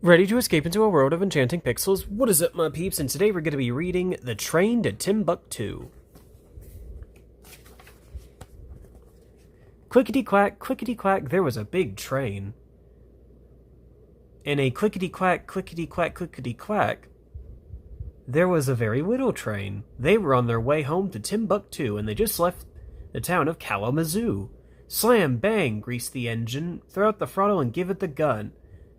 Ready to escape into a world of enchanting pixels? What is up, my peeps? And today we're going to be reading The Train to Timbuctoo. Clickety-quack, there was a big train. And a clickety-quack, clickety-quack, there was a very little train. They were on their way home to Timbuctoo, and they just left the town of Kalamazoo. Slam, bang, grease the engine, throw out the throttle and give it the gun.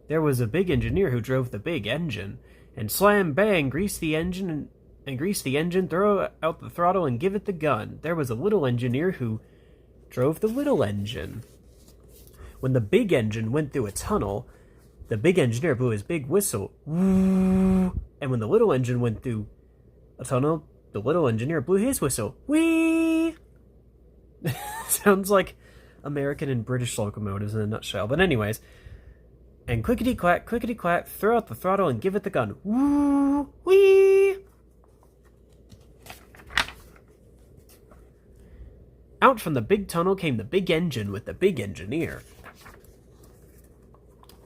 There was a big engineer who drove the big engine. And slam, bang, grease the engine and grease the engine, throw out the throttle and give it the gun. There was a little engineer who drove the little engine. When the big engine went through a tunnel, the big engineer blew his big whistle. Woo! And when the little engine went through a tunnel, the little engineer blew his whistle. Whee! Sounds like American and British locomotives in a nutshell. But anyways, and clickety-quack, throw out the throttle and give it the gun. Woo! Whee! Out from the big tunnel came the big engine with the big engineer.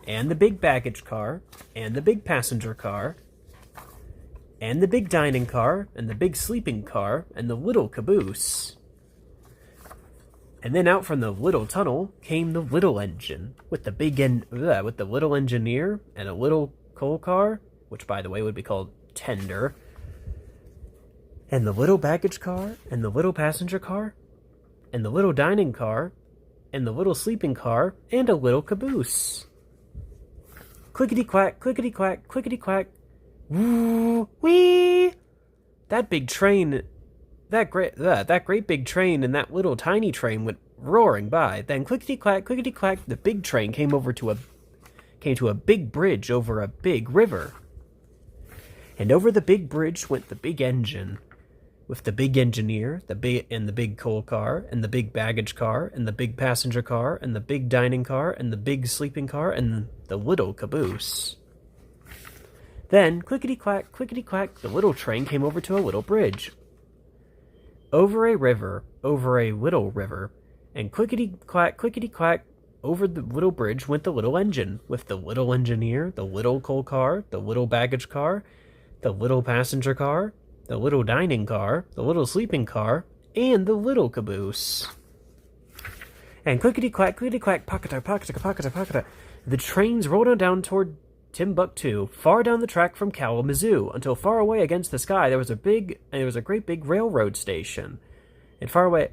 And the big baggage car, and the big passenger car, and the big dining car, and the big sleeping car, and the little caboose. And then out from the little tunnel came the little engine, with the with the little engineer, and a little coal car, which by the way would be called tender, and the little baggage car, and the little passenger car, and the little dining car, and the little sleeping car, and a little caboose. Clickety-quack, woo, wee! That big train, that great big train and that little tiny train went roaring by. Then clickety-quack, the big train came to a big bridge over a big river. And over the big bridge went the big engine, with the big engineer, the big coal car, and the big baggage car, and the big passenger car, and the big dining car, and the big sleeping car, and the little caboose. Then, clickety-quack, the little train came over to a little bridge. Over a river, over a little river, and clickety-quack, over the little bridge went the little engine, with the little engineer, the little coal car, the little baggage car, the little passenger car, the little dining car, the little sleeping car, and the little caboose. And clickety-quack, pocketa, the trains rolled on down toward Timbuctoo, far down the track from Kalamazoo, until far away against the sky there was a great big railroad station. And far away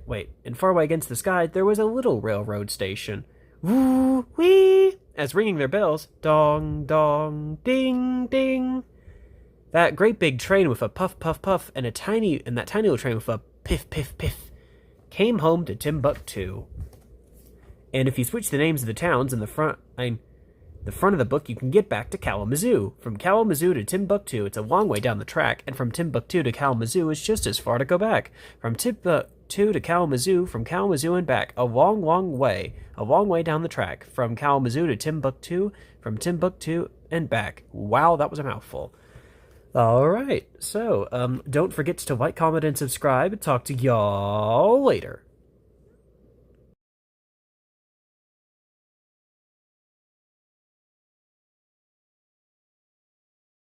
against the sky there was a little railroad station. Woo, wee! As ringing their bells, dong, dong, ding, ding. That great big train with a puff, puff, puff, and that tiny little train with a piff, piff, piff, came home to Timbuctoo. And if you switch the names of the towns in the front of the book, you can get back to Kalamazoo. From Kalamazoo to Timbuctoo, it's a long way down the track, and from Timbuctoo to Kalamazoo, it's just as far to go back. From Timbuctoo to Kalamazoo, from Kalamazoo and back, a long way down the track. From Kalamazoo to Timbuctoo, from Timbuctoo and back. Wow, that was a mouthful. Alright, so, don't forget to like, comment, and subscribe. Talk to y'all later.